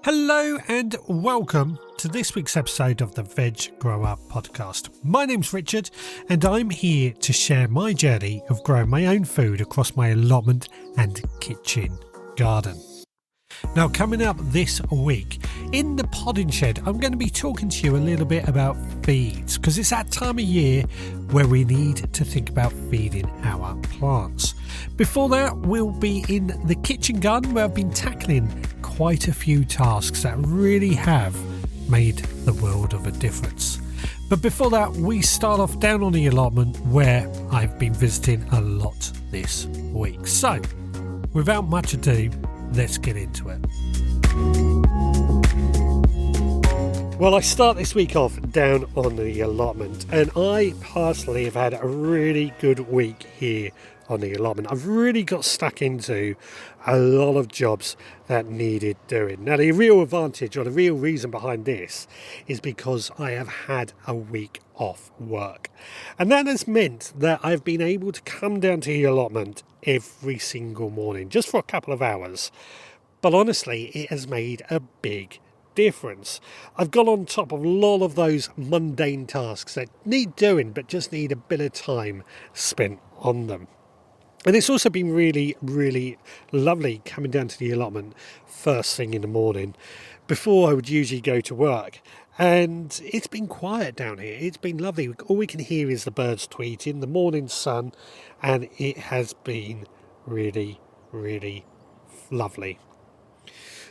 Hello and welcome to this week's episode of the Veg Grower Podcast. My name's Richard and I'm here to share my journey of growing my own food across my allotment and kitchen garden. Now, coming up this week in the podding shed, I'm going to be talking to you a little bit about feeds because it's that time of year where we need to think about feeding our plants. Before that, we'll be in the kitchen garden where I've been tackling quite a few tasks that really have made the world of a difference. But before that, we start off down on the allotment where I've been visiting a lot this week. So, without much ado, let's get into it. Well, I start this week off down on the allotment, and I personally have had a really good week here on the allotment. I've really got stuck into a lot of jobs that needed doing. Now, the real advantage or the real reason behind this is because I have had a week off work. And that has meant that I've been able to come down to the allotment every single morning, just for a couple of hours. But honestly, it has made a big difference. I've got on top of a lot of those mundane tasks that need doing, but just need a bit of time spent on them. And it's also been really, really lovely coming down to the allotment first thing in the morning before I would usually go to work. And it's been quiet down here. It's been lovely. All we can hear is the birds tweeting, the morning sun, and it has been really, really lovely.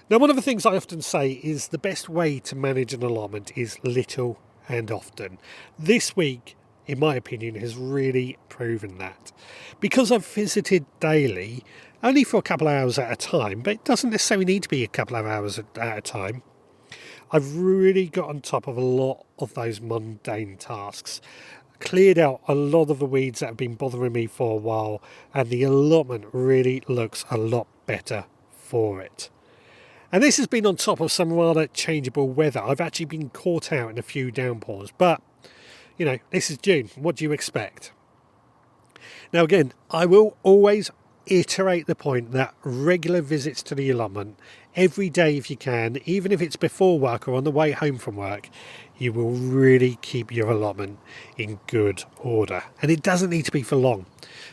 Now, one of the things I often say is the best way to manage an allotment is little and often. This week, in my opinion, has really proven that. Because I've visited daily, only for a couple of hours at a time, but it doesn't necessarily need to be a couple of hours at a time, I've really got on top of a lot of those mundane tasks, cleared out a lot of the weeds that have been bothering me for a while, and the allotment really looks a lot better for it. And this has been on top of some rather changeable weather. I've actually been caught out in a few downpours, but you know, this is June. What do you expect? Now, again, I will always iterate the point that regular visits to the allotment every day if you can, even if it's before work or on the way home from work, you will really keep your allotment in good order. And it doesn't need to be for long.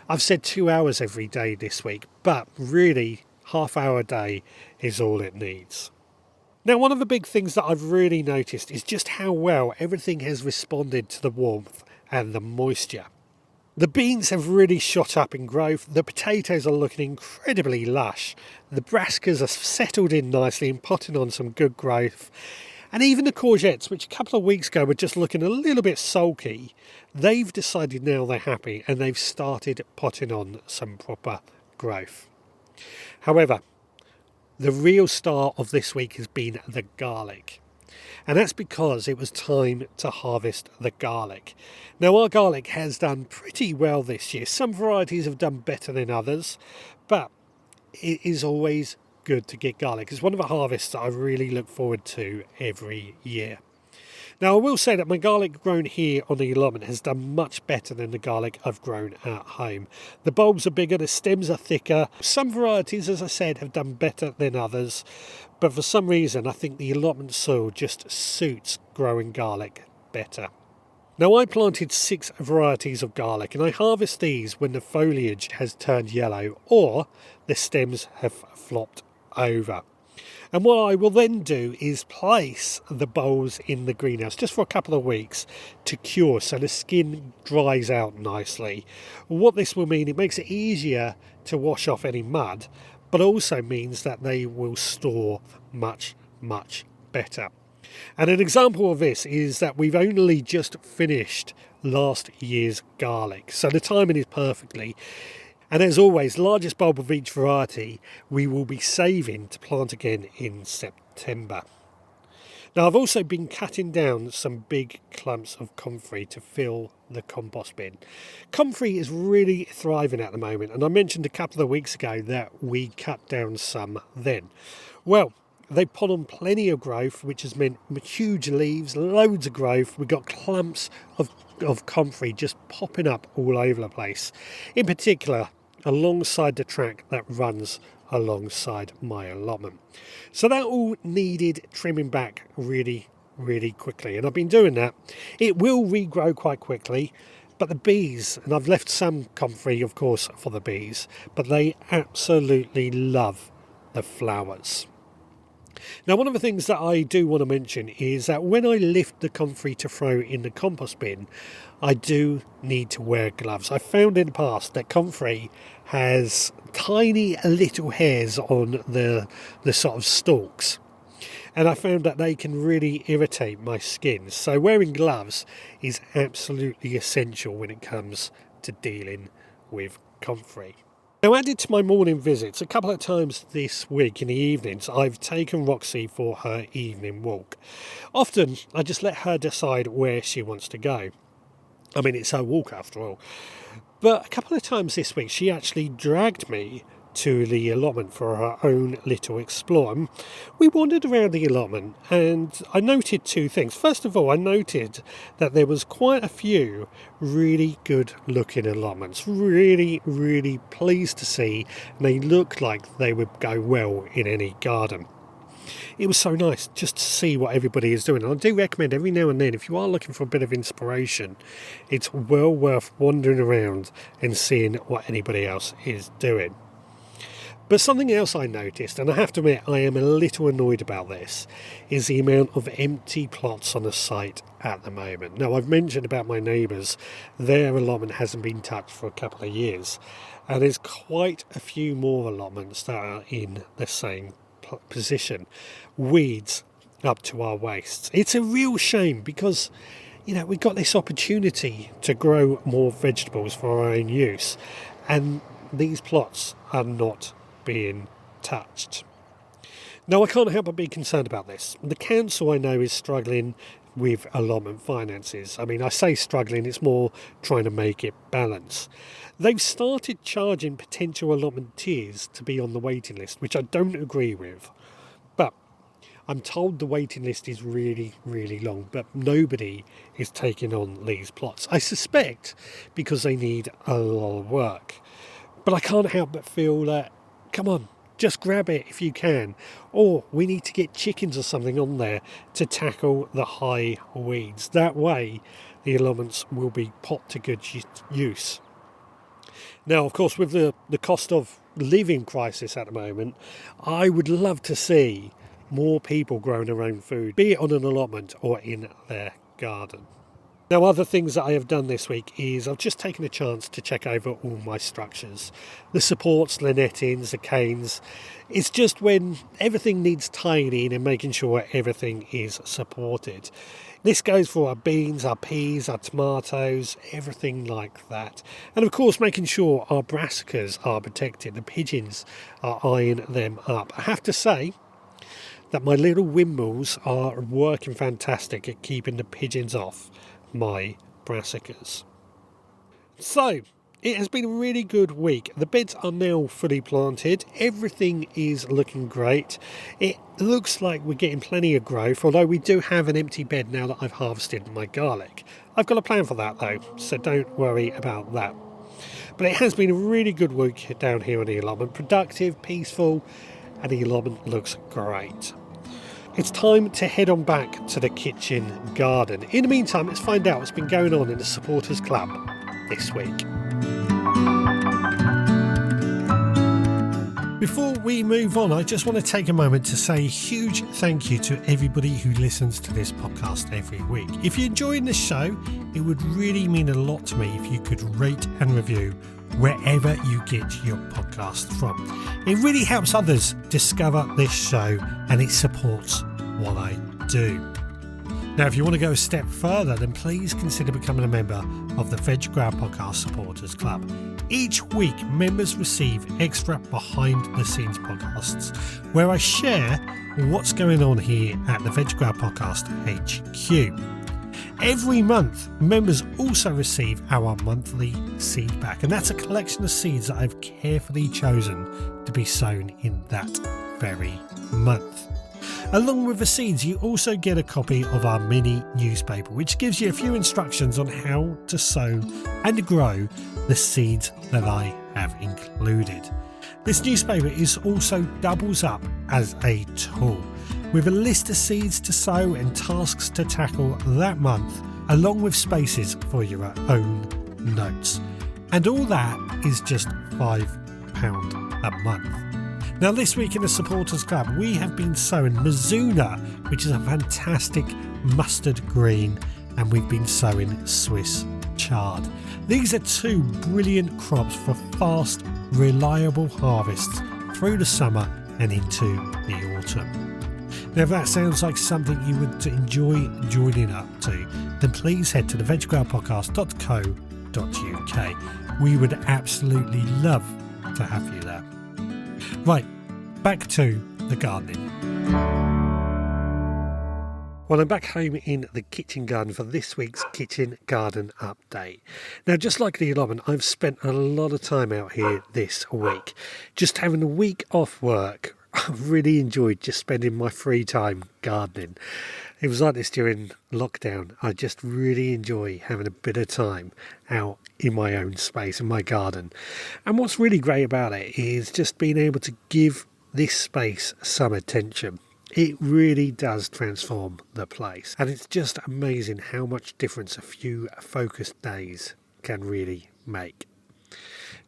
I've said 2 hours every day this week, but really half hour a day is all it needs. Now, one of the big things that I've really noticed is just how well everything has responded to the warmth and the moisture. The beans have really shot up in growth, the potatoes are looking incredibly lush, the brassicas are settled in nicely and potting on some good growth, and even the courgettes, which a couple of weeks ago were just looking a little bit sulky, they've decided now they're happy and they've started potting on some proper growth. However, the real star of this week has been the garlic. And that's because it was time to harvest the garlic. Now, our garlic has done pretty well this year. Some varieties have done better than others, but it is always good to get garlic. It's one of the harvests that I really look forward to every year. Now, I will say that my garlic grown here on the allotment has done much better than the garlic I've grown at home. The bulbs are bigger, the stems are thicker. Some varieties, as I said, have done better than others. But for some reason, I think the allotment soil just suits growing garlic better. Now, I planted 6 varieties of garlic, and I harvest these when the foliage has turned yellow or the stems have flopped over. And what I will then do is place the bulbs in the greenhouse just for a couple of weeks to cure so the skin dries out nicely. What this will mean, it makes it easier to wash off any mud, but also means that they will store much, much better. And an example of this is that we've only just finished last year's garlic, so the timing is perfectly. And as always, largest bulb of each variety we will be saving to plant again in September. Now, I've also been cutting down some big clumps of comfrey to fill the compost bin. Comfrey is really thriving at the moment, and I mentioned a couple of weeks ago that we cut down some then. Well, they put on plenty of growth, which has meant huge leaves, loads of growth. We've got clumps of comfrey just popping up all over the place. In particular, alongside the track that runs alongside my allotment. So that all needed trimming back really quickly, and I've been doing that. It will regrow quite quickly, but the bees, and I've left some comfrey of course for the bees, but they absolutely love the flowers. Now, one of the things that I do want to mention is that when I lift the comfrey to throw in the compost bin, I do need to wear gloves. I found in the past that comfrey has tiny little hairs on the sort of stalks, and I found that they can really irritate my skin. So wearing gloves is absolutely essential when it comes to dealing with comfrey. Now, added to my morning visits, a couple of times this week in the evenings, I've taken Roxy for her evening walk. Often, I just let her decide where she wants to go. I mean, it's her walk after all. But a couple of times this week, she actually dragged me to the allotment for her own little explore. And we wandered around the allotment and I noted two things. First of all, I noted that there was quite a few really good looking allotments. Really pleased to see, and they looked like they would go well in any garden. It was so nice just to see what everybody is doing. And I do recommend every now and then, if you are looking for a bit of inspiration, it's well worth wandering around and seeing what anybody else is doing. But something else I noticed, and I have to admit I am a little annoyed about this, is the amount of empty plots on the site at the moment. Now, I've mentioned about my neighbours, their allotment hasn't been touched for a couple of years, and there's quite a few more allotments that are in the same position. Weeds up to our waists. It's a real shame because, you know, we've got this opportunity to grow more vegetables for our own use, and these plots are not being touched. Now, I can't help but be concerned about this. The council, I know, is struggling with allotment finances. I mean, I say struggling, it's more trying to make it balance. They've started charging potential allotmenteers to be on the waiting list, which I don't agree with. But I'm told the waiting list is really long, but nobody is taking on these plots. I suspect because they need a lot of work. But I can't help but feel that, come on, just grab it if you can. Or we need to get chickens or something on there to tackle the high weeds. That way, the allotments will be put to good use. Now, of course, with the cost of living crisis at the moment, I would love to see more people growing their own food, be it on an allotment or in their garden. Now, other things that I have done this week is I've just taken a chance to check over all my structures. The supports, the nettings, the canes. It's just when everything needs tidying and making sure everything is supported. This goes for our beans, our peas, our tomatoes, everything like that. And of course, making sure our brassicas are protected. The pigeons are eyeing them up. I have to say that my little windmills are working fantastic at keeping the pigeons off my brassicas. So, it has been a really good week. The beds are now fully planted. Everything is looking great. It looks like we're getting plenty of growth, although we do have an empty bed now that I've harvested my garlic. I've got a plan for that though, so don't worry about that. But it has been a really good week down here on the allotment. Productive, peaceful, and the allotment looks great. It's time to head on back to the kitchen garden. In the meantime, let's find out what's been going on in the Supporters Club this week. Before we move on, I just want to take a moment to say a huge thank you to everybody who listens to this podcast every week. If you're enjoying this show, it would really mean a lot to me if you could rate and review wherever you get your podcast from. It really helps others discover this show and it supports what I do. Now, if you want to go a step further, then please consider becoming a member of the Veg Grower Podcast Supporters Club. Each week, members receive extra behind-the-scenes podcasts where I share what's going on here at the Veg Grower Podcast HQ. Every month, members also receive our monthly seed pack, and that's a collection of seeds that I've carefully chosen to be sown in that very month. Along with the seeds, you also get a copy of our mini newspaper, which gives you a few instructions on how to sow and grow the seeds that I have included. This newspaper is also doubles up as a tool, with a list of seeds to sow and tasks to tackle that month, along with spaces for your own notes. And all that is just £5 a month. Now this week in the Supporters Club, we have been sowing Mizuna, which is a fantastic mustard green, and we've been sowing Swiss chard. These are two brilliant crops for fast, reliable harvests through the summer and into the autumn. Now if that sounds like something you would enjoy joining up to, then please head to the veggrowerpodcast.co.uk. We would absolutely love to have you there. Right, back to the gardening. Well, I'm back home in the kitchen garden for this week's kitchen garden update. Now, just like the allotment, I've spent a lot of time out here this week, just having a week off work. I've really enjoyed just spending my free time gardening. It was like this during lockdown. I just really enjoy having a bit of time out in my own space, in my garden. And what's really great about it is just being able to give this space some attention. It really does transform the place. And it's just amazing how much difference a few focused days can really make.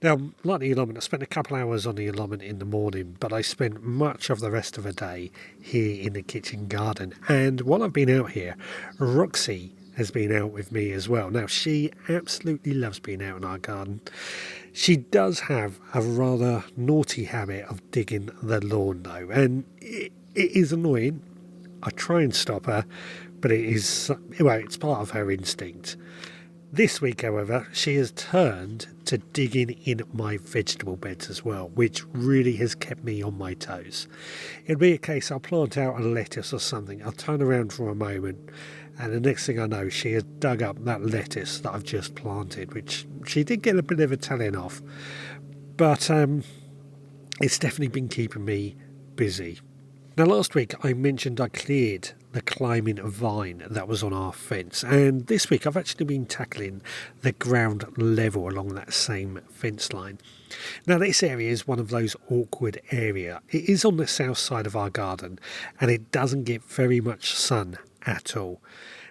Now, like the allotment, I spent a couple hours on the allotment in the morning, but I spent much of the rest of the day here in the kitchen garden. And while I've been out here, Roxy has been out with me as well. Now, she absolutely loves being out in our garden. She does have a rather naughty habit of digging the lawn, though, and it is annoying. I try and stop her, but it's part of her instinct. This week, however, she has turned to digging in my vegetable beds as well, which really has kept me on my toes. It'll be a case I'll plant out a lettuce or something, I'll turn around for a moment, and the next thing I know, she has dug up that lettuce that I've just planted, which she did get a bit of a telling off, but it's definitely been keeping me busy. Now, last week I mentioned I cleared the climbing vine that was on our fence, and this week I've actually been tackling the ground level along that same fence line. Now, this area is one of those awkward areas. It is on the south side of our garden, and it doesn't get very much sun at all.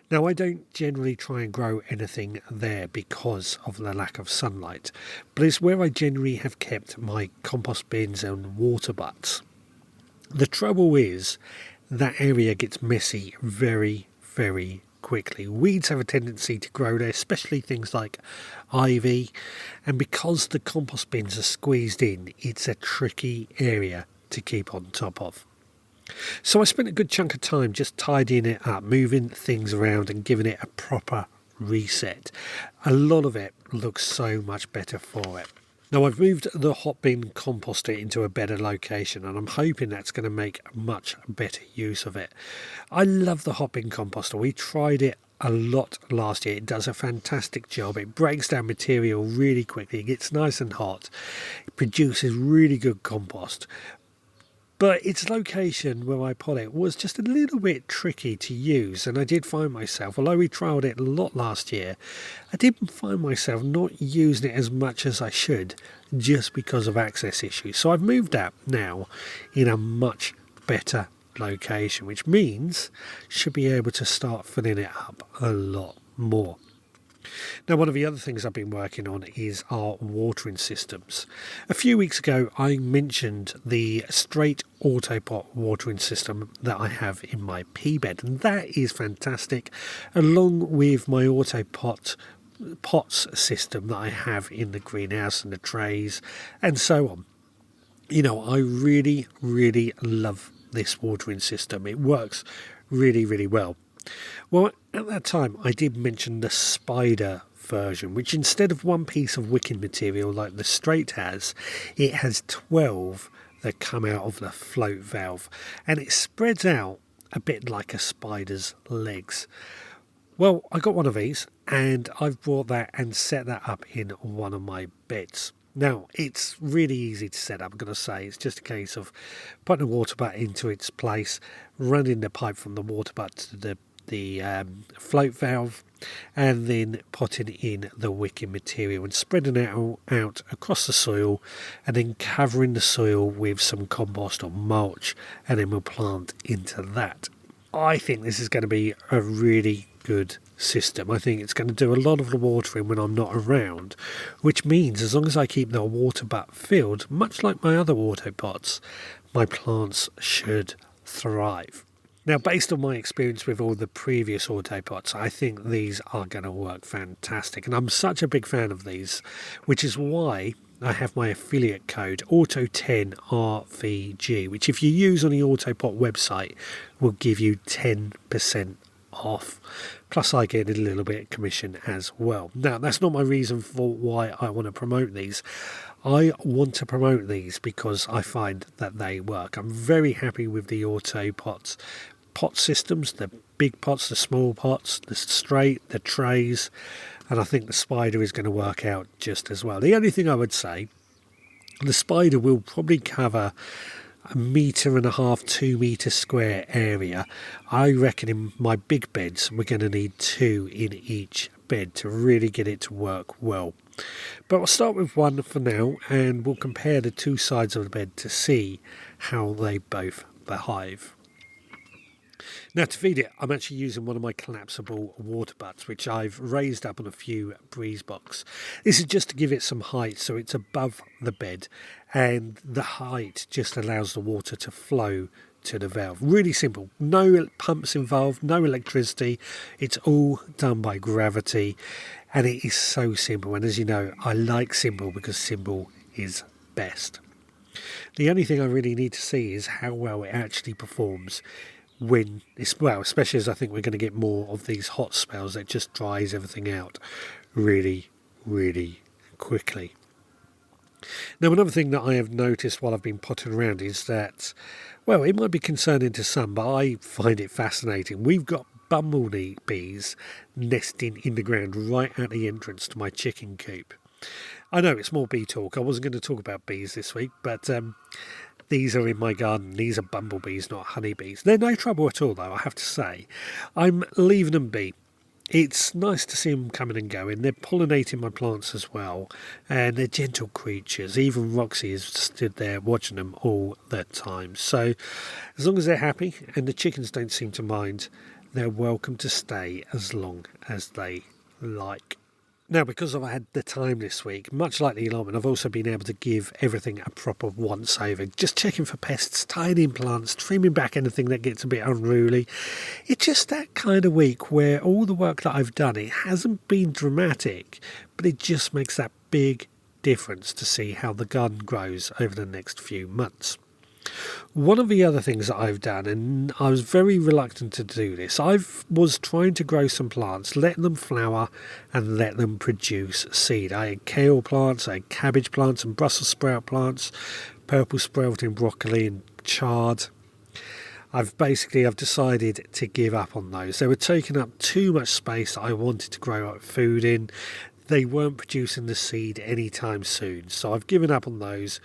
Now, I don't generally try and grow anything there because of the lack of sunlight, but it's where I generally have kept my compost bins and water butts. The trouble is that area gets messy very, very quickly. Weeds have a tendency to grow there, especially things like ivy, and because the compost bins are squeezed in, it's a tricky area to keep on top of. So I spent a good chunk of time just tidying it up, moving things around and giving it a proper reset. A lot of it looks so much better for it. Now, I've moved the hot bin composter into a better location, and I'm hoping that's going to make much better use of it. I love the hot bin composter. We tried it a lot last year. It does a fantastic job. It breaks down material really quickly. It gets nice and hot. It produces really good compost. But its location where I put it was just a little bit tricky to use, and I did find myself, although we trialled it a lot last year, I did find myself not using it as much as I should just because of access issues. So I've moved that now in a much better location, which means should be able to start filling it up a lot more. Now, one of the other things I've been working on is our watering systems. A few weeks ago, I mentioned the straight autopot watering system that I have in my pea bed, and that is fantastic, along with my autopot pots system that I have in the greenhouse and the trays and so on. You know, I really, really love this watering system. It works really, really well. Well, at that time, I did mention the spider version, which instead of one piece of wicking material like the straight has, it has 12 that come out of the float valve, and it spreads out a bit like a spider's legs. Well, I got one of these, and I've brought that and set that up in one of my beds. Now, it's really easy to set up, I'm going to say. It's just a case of putting a water butt into its place, running the pipe from the water butt to the the float valve, and then potting in the wicking material and spreading it out across the soil, and then covering the soil with some compost or mulch, and then we'll plant into that. I think this is going to be a really good system. I think it's going to do a lot of the watering when I'm not around, which means as long as I keep the water butt filled, much like my other auto pots, my plants should thrive. Now, based on my experience with all the previous auto pots, I think these are going to work fantastic, and I'm such a big fan of these, which is why I have my affiliate code AUTO10RVG, which if you use on the Autopot website will give you 10% off. Plus I get a little bit of commission as well. Now, that's not my reason for why I want to promote these. I want to promote these because I find that they work. I'm very happy with the Autopots pot systems, the big pots, the small pots, the straight, the trays, and I think the spider is going to work out just as well. The only thing I would say, the spider will probably cover 1.5 metre, 2 metre square area. I reckon in my big beds we're going to need 2 in each bed to really get it to work well. But we'll start with one for now, and we'll compare the two sides of the bed to see how they both behave. Now, to feed it, I'm actually using one of my collapsible water butts, which I've raised up on a few breeze box. This is just to give it some height, so it's above the bed, and the height just allows the water to flow to the valve. Really simple. No pumps involved, no electricity. It's all done by gravity, and it is so simple. And as you know, I like simple because simple is best. The only thing I really need to see is how well it actually performs when it's, well, especially as I think we're going to get more of these hot spells that just dries everything out really, really quickly. Now, another thing that I have noticed while I've been potting around is that, well, it might be concerning to some, but I find it fascinating. We've got bumblebees nesting in the ground right at the entrance to my chicken coop. I know it's more bee talk. I wasn't going to talk about bees this week, but these are in my garden. These are bumblebees, not honeybees. They're no trouble at all, though, I have to say. I'm leaving them be. It's nice to see them coming and going. They're pollinating my plants as well, and they're gentle creatures. Even Roxy has stood there watching them all the time. So as long as they're happy and the chickens don't seem to mind, they're welcome to stay as long as they like. Now, because I've had the time this week, much like the allotment, I've also been able to give everything a proper once-over. Just checking for pests, tidying plants, trimming back anything that gets a bit unruly. It's just that kind of week where all the work that I've done, it hasn't been dramatic, but it just makes that big difference to see how the garden grows over the next few months. One of the other things that I've done, and I was very reluctant to do this, I was trying to grow some plants, let them flower and let them produce seed. I had kale plants, I had cabbage plants and Brussels sprout plants, purple sprouting broccoli and chard. I've decided to give up on those. They were taking up too much space that I wanted to grow up food in. They weren't producing the seed anytime soon, so I've given up on those.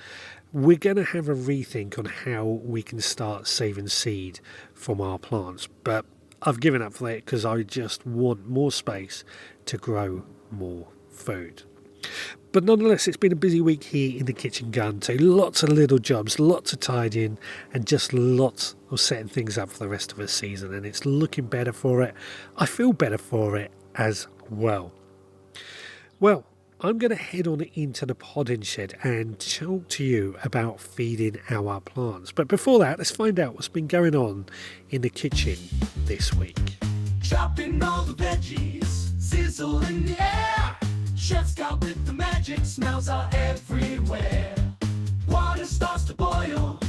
We're going to have a rethink on how we can start saving seed from our plants, but I've given up for that because I just want more space to grow more food. But nonetheless, it's been a busy week here in the kitchen garden too. Lots of little jobs, lots of tidying, and just lots of setting things up for the rest of the season, and it's looking better for it. I feel better for it as well. Well, I'm going to head on into the podding shed and talk to you about feeding our plants. But before that, let's find out what's been going on in the kitchen this week. Chopping all the veggies, sizzle in the air. Chef's got with the magic, smells are everywhere. Water starts to boil,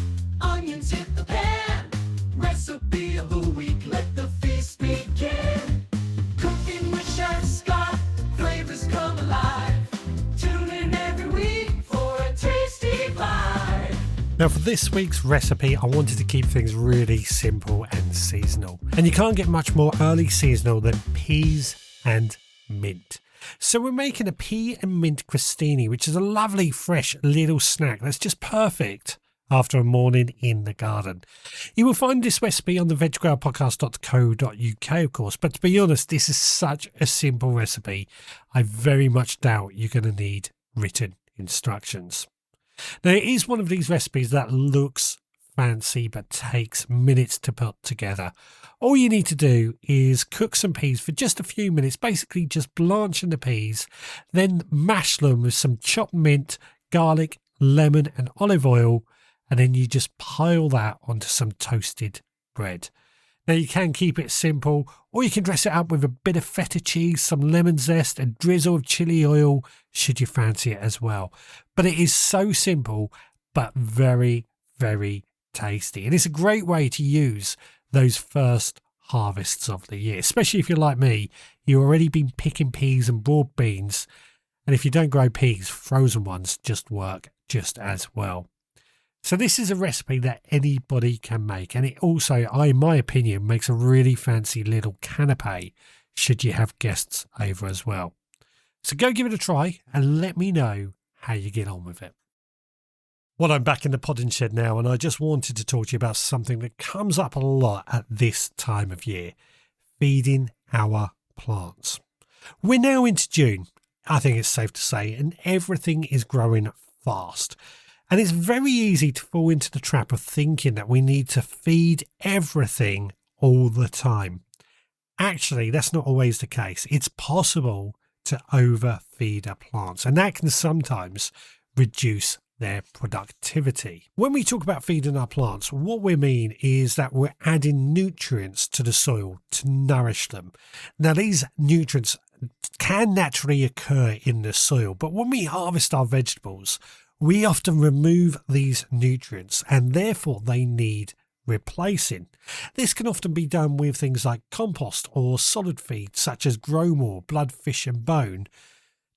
onions hit the pan. Recipe of the week, let the feast begin. Cooking with Chef Scott, flavors come alive. Tune in every week for a tasty bite. Now, for this week's recipe, I wanted to keep things really simple and seasonal. And you can't get much more early seasonal than peas and mint. So we're making a pea and mint crostini, which is a lovely, fresh little snack that's just perfect after a morning in the garden. You will find this recipe on the veggrowerpodcast.co.uk, of course, but to be honest, this is such a simple recipe, I very much doubt you're going to need written instructions. Now, it is one of these recipes that looks fancy but takes minutes to put together. All you need to do is cook some peas for just a few minutes, basically just blanching the peas, then mash them with some chopped mint, garlic, lemon and olive oil, and then you just pile that onto some toasted bread. Now, you can keep it simple, or you can dress it up with a bit of feta cheese, some lemon zest, a drizzle of chili oil, should you fancy it as well. But it is so simple, but very, very tasty. And it's a great way to use those first harvests of the year, especially if you're like me, you've already been picking peas and broad beans. And if you don't grow peas, frozen ones just work just as well. So this is a recipe that anybody can make, and it also, in my opinion, makes a really fancy little canapé should you have guests over as well. So go give it a try and let me know how you get on with it. Well, I'm back in the podding shed now, and I just wanted to talk to you about something that comes up a lot at this time of year: feeding our plants. We're now into June, I think it's safe to say, and everything is growing fast. And it's very easy to fall into the trap of thinking that we need to feed everything all the time. Actually, that's not always the case. It's possible to overfeed our plants, and that can sometimes reduce their productivity. When we talk about feeding our plants, what we mean is that we're adding nutrients to the soil to nourish them. Now, these nutrients can naturally occur in the soil, but when we harvest our vegetables, we often remove these nutrients and therefore they need replacing. This can often be done with things like compost or solid feed such as grow more, blood, fish and bone.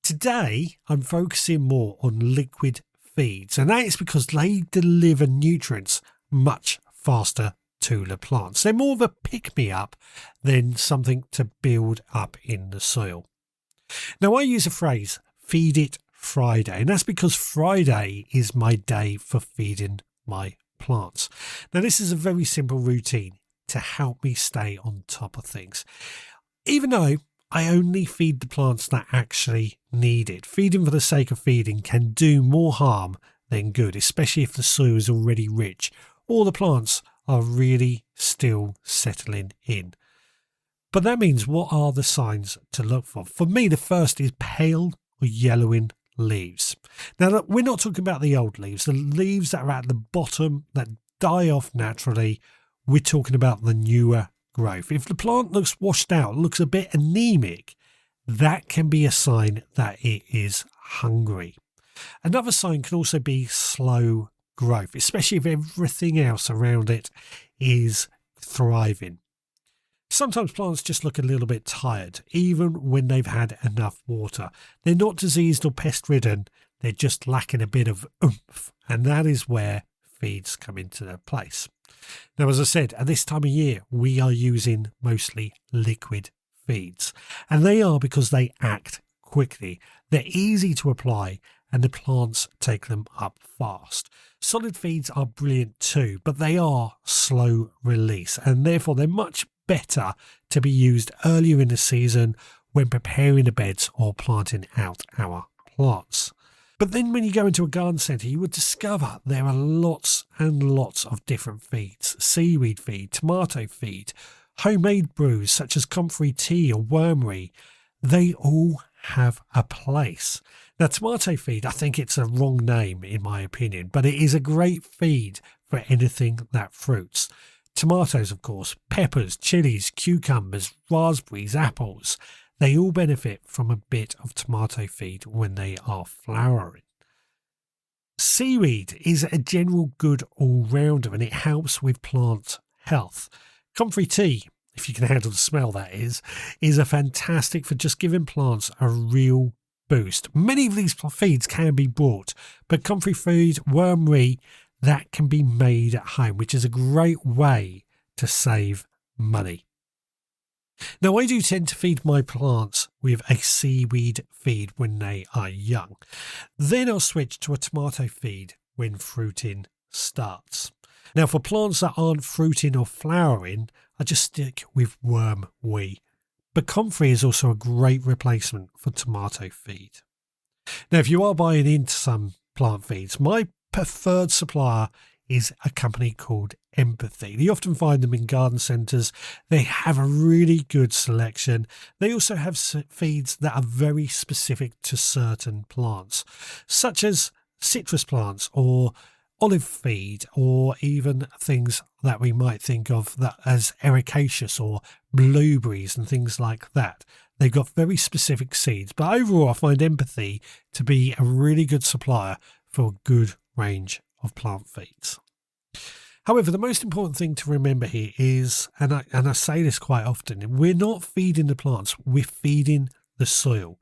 Today, I'm focusing more on liquid feeds, and that is because they deliver nutrients much faster to the plants. They're more of a pick-me-up than something to build up in the soil. Now, I use a phrase, feed it Friday, and that's because Friday is my day for feeding my plants. Now, this is a very simple routine to help me stay on top of things. Even though I only feed the plants that actually need it, feeding for the sake of feeding can do more harm than good, especially if the soil is already rich or the plants are really still settling in. But that means, what are the signs to look for? For me, the first is pale or yellowing leaves. Now, we're not talking about the old leaves, the leaves that are at the bottom that die off naturally. We're talking about the newer growth. If the plant looks washed out, looks a bit anemic, that can be a sign that it is hungry. Another sign can also be slow growth, especially if everything else around it is thriving. Sometimes plants just look a little bit tired, even when they've had enough water. They're not diseased or pest-ridden, they're just lacking a bit of oomph, and that is where feeds come into their place. Now, as I said, at this time of year, we are using mostly liquid feeds, and they are because they act quickly. They're easy to apply, and the plants take them up fast. Solid feeds are brilliant too, but they are slow release, and therefore they're much better to be used earlier in the season when preparing the beds or planting out our plants. But then when you go into a garden centre, you would discover there are lots and lots of different feeds: seaweed feed, tomato feed, homemade brews such as comfrey tea or wormery. They all have a place. Now, tomato feed, I think it's a wrong name in my opinion, but it is a great feed for anything that fruits. Tomatoes, of course, peppers, chilies, cucumbers, raspberries, apples. They all benefit from a bit of tomato feed when they are flowering. Seaweed is a general good all-rounder, and it helps with plant health. Comfrey tea, if you can handle the smell that is a fantastic for just giving plants a real boost. Many of these feeds can be bought, but comfrey food, wormery, that can be made at home, which is a great way to save money. Now, I do tend to feed my plants with a seaweed feed when they are young. Then I'll switch to a tomato feed when fruiting starts. Now, for plants that aren't fruiting or flowering, I just stick with worm wee. But comfrey is also a great replacement for tomato feed. Now, if you are buying into some plant feeds, my preferred supplier is a company called Empathy. You often find them in garden centres. They have a really good selection. They also have feeds that are very specific to certain plants, such as citrus plants or olive feed, or even things that we might think of that as ericaceous or blueberries and things like that. They've got very specific seeds, but overall I find Empathy to be a really good supplier for a good range of plant feeds. However, the most important thing to remember here is, and I say this quite often, we're not feeding the plants, we're feeding the soil.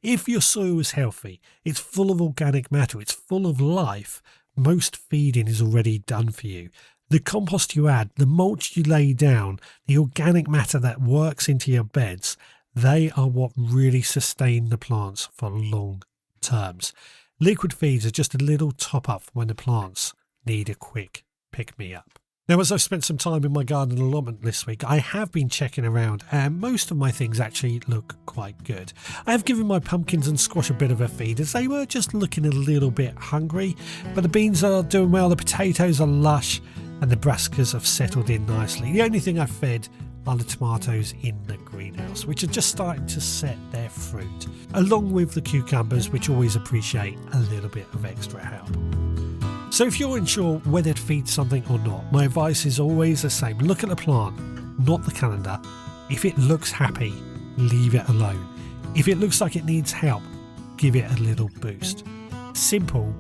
If your soil is healthy, it's full of organic matter, it's full of life, most feeding is already done for you. The compost you add, the mulch you lay down, the organic matter that works into your beds, they are what really sustain the plants for long terms. Liquid feeds are just a little top up when the plants need a quick pick-me-up. Now, as I've spent some time in my garden allotment this week, I have been checking around and most of my things actually look quite good. I have given my pumpkins and squash a bit of a feed as they were just looking a little bit hungry, but the beans are doing well, the potatoes are lush and the brassicas have settled in nicely. The only thing I've fed are the tomatoes in the greenhouse, which are just starting to set their fruit, along with the cucumbers, which always appreciate a little bit of extra help. So if you're unsure whether to feed something or not, my advice is always the same. Look at the plant, not the calendar. If it looks happy, leave it alone. If it looks like it needs help, give it a little boost. Simple,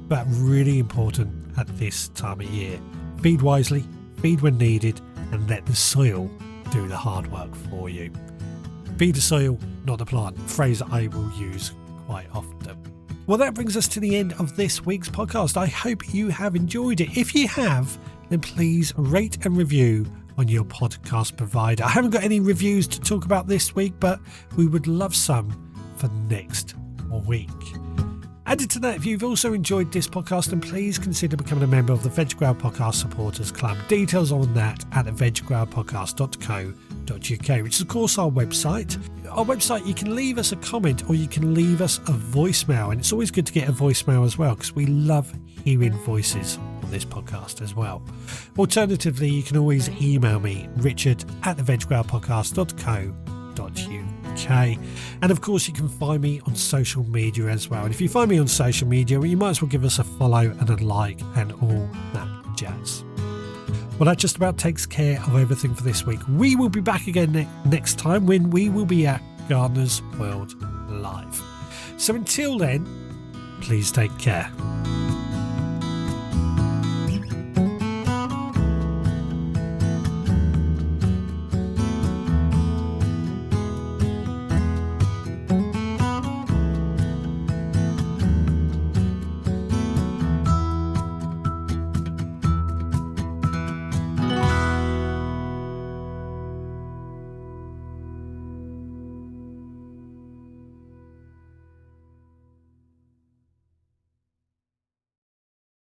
but really important at this time of year. Feed wisely, feed when needed, and let the soil do the hard work for you. Feed the soil, not the plant. A phrase that I will use quite often. Well, that brings us to the end of this week's podcast. I hope you have enjoyed it. If you have, then please rate and review on your podcast provider. I haven't got any reviews to talk about this week, but we would love some for next week. Added to that, if you've also enjoyed this podcast, then please consider becoming a member of the Veg Grower Podcast Supporters Club. Details on that at the veggrowerpodcast.co.uk, which is of course our website. Our website, you can leave us a comment or you can leave us a voicemail, and it's always good to get a voicemail as well because we love hearing voices on this podcast as well. Alternatively, you can always email me, Richard at the veggrowerpodcast.co.uk. And of course you can find me on social media as well, and if you find me on social media, well, you might as well give us a follow and a like and all that jazz. Well, that just about takes care of everything for this week. We will be back again next time when we will be at Gardener's World Live. So until then, please take care.